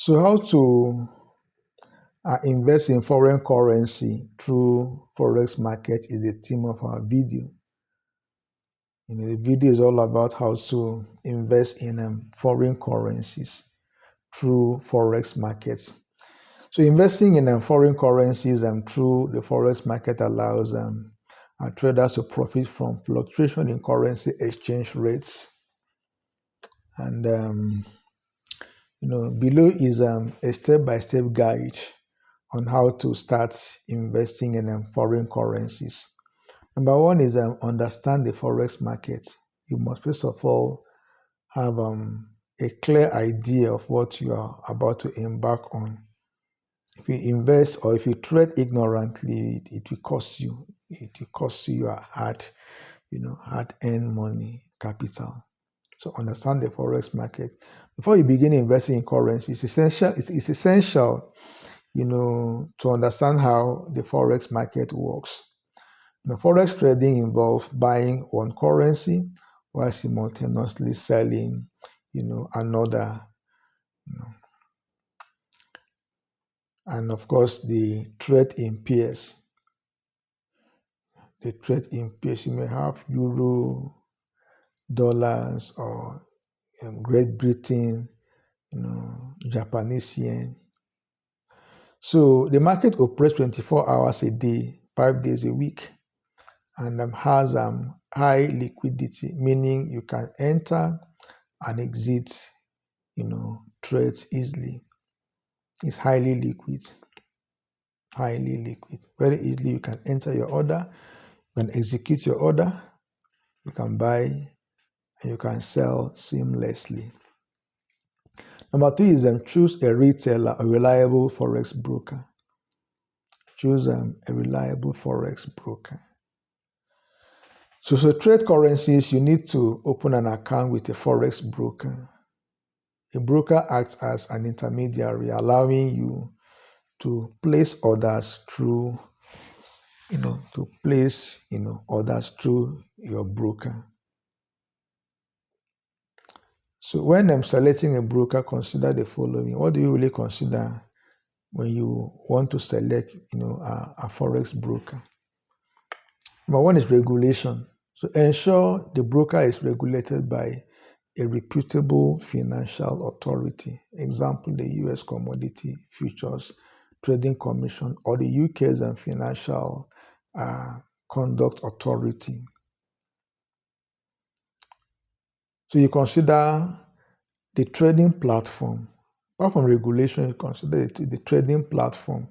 So how to invest in foreign currency through Forex market is the theme of our video. The video is all about how to invest in foreign currencies through Forex markets. So investing in foreign currencies through the Forex market allows traders to profit from fluctuation in currency exchange rates. And below is a step-by-step guide on how to start investing in foreign currencies. Number one is understand the Forex market. You must first of all have a clear idea of what you are about to embark on. If you invest or if you trade ignorantly, it will cost you. It will cost you your hard-earned money, capital. So understand the Forex market. Before you begin investing in currency, it's essential, to understand how the Forex market works. Forex trading involves buying one currency while simultaneously selling, another. And of course, the trade in pairs. The trade in pairs, you may have euro, dollars, or Great Britain, Japanese yen. So the market operates 24 hours a day, 5 days a week, and has high liquidity, meaning you can enter and exit, trades easily. It's highly liquid. Very easily you can enter your order, you can execute your order, you can buy, and you can sell seamlessly. Number two is choose a retailer, a reliable Forex broker. Choose a reliable Forex broker. So trade currencies, you need to open an account with a Forex broker. A broker acts as an intermediary, allowing you to place orders through, orders through your broker. So when I'm selecting a broker, consider the following. What do you really consider when you want to select, a Forex broker? Number one is regulation. So ensure the broker is regulated by a reputable financial authority. Example, the U.S. Commodity Futures Trading Commission or the UK's Financial Conduct Authority. So you consider the trading platform. Apart from regulation, you consider the trading platform.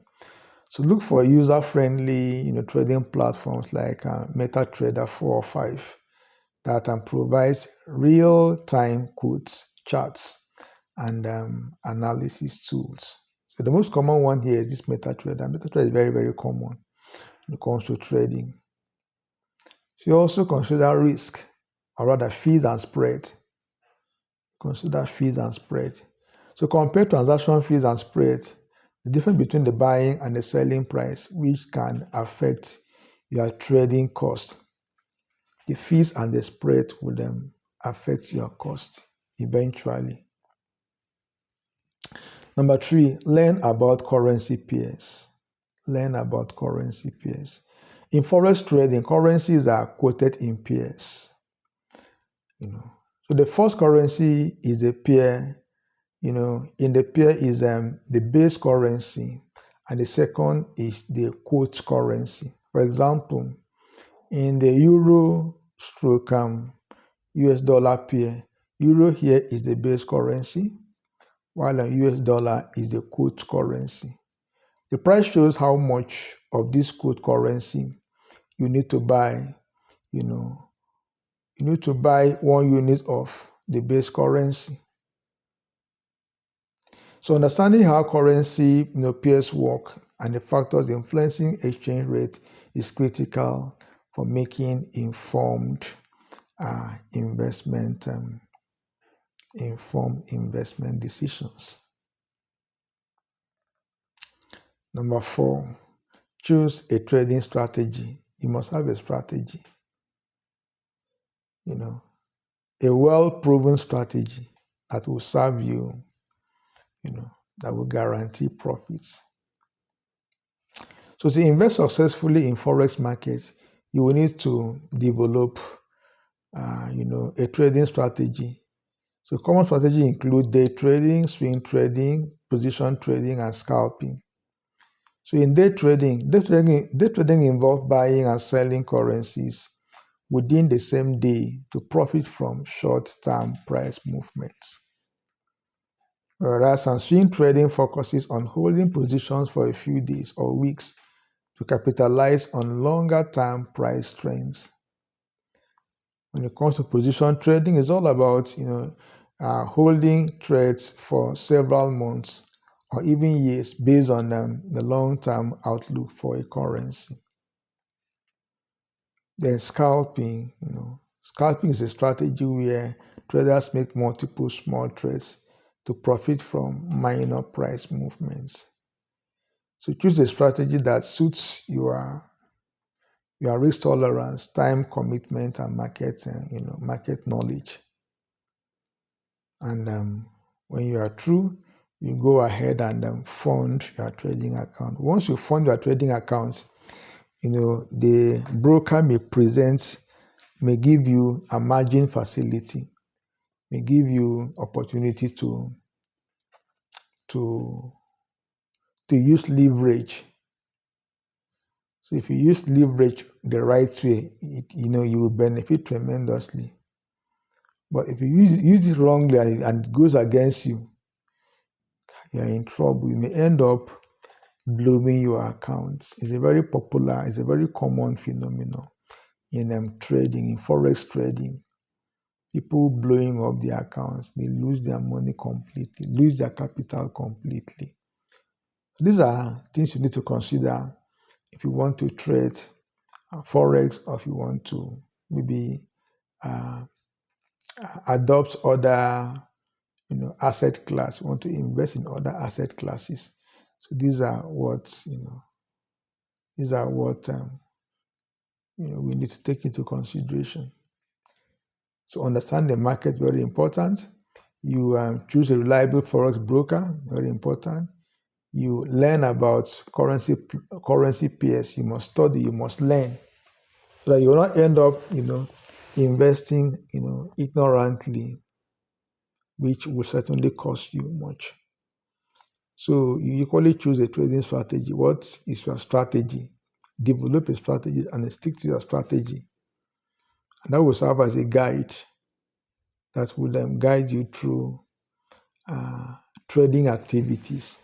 So look for user-friendly, trading platforms like MetaTrader 4 or 5 that provides real-time quotes, charts, and analysis tools. So the most common one here is this MetaTrader. MetaTrader is very, very common when it comes to trading. So you also consider risk, or rather fees and spread. Consider fees and spread. So compare transaction fees and spread, the difference between the buying and the selling price, which can affect your trading cost. The fees and the spread will then affect your cost eventually. Number three, learn about currency pairs. Learn about currency pairs. In Forex trading, currencies are quoted in pairs. So the first currency is a pair. In the pair is the base currency, and the second is the quote currency. For example, in the euro stroke US dollar pair, euro here is the base currency, while a US dollar is the quote currency. The price shows how much of this quote currency you need to buy. You need to buy 1 unit of the base currency. So understanding how currency pairs work and the factors influencing exchange rate is critical for making informed investment decisions. Number four, choose a trading strategy. You must have a strategy. A well-proven strategy that will serve you, that will guarantee profits. So to invest successfully in forex markets, you will need to develop, a trading strategy. So common strategy include day trading, swing trading, position trading, and scalping. So in day trading involves buying and selling currencies within the same day to profit from short-term price movements. Whereas swing trading focuses on holding positions for a few days or weeks to capitalize on longer-term price trends. When it comes to position trading, it's all about holding trades for several months or even years based on the long-term outlook for a currency. Then scalping, scalping is a strategy where traders make multiple small trades to profit from minor price movements. So choose a strategy that suits your risk tolerance, time commitment, and market knowledge. And when you are through, you go ahead and fund your trading account. Once you fund your trading account, the broker may give you a margin facility, may give you opportunity to use leverage. So if you use leverage the right way, you will benefit tremendously. But if you use it wrongly and it goes against you, you're in trouble. You may end up blooming your accounts. It's a very common phenomenon in trading, in forex trading. People blowing up their accounts, they lose their money completely, lose their capital completely. These are things you need to consider if you want to trade forex, or if you want to maybe adopt other asset class. You want to invest in other asset classes. So these are what we need to take into consideration. So understand the market, very important. You choose a reliable forex broker, very important. You learn about currency pairs. You must study, you must learn, so that you will not end up, investing, ignorantly, which will certainly cost you much. So you equally choose a trading strategy. What is your strategy? Develop a strategy and stick to your strategy. And that will serve as a guide that will guide you through trading activities.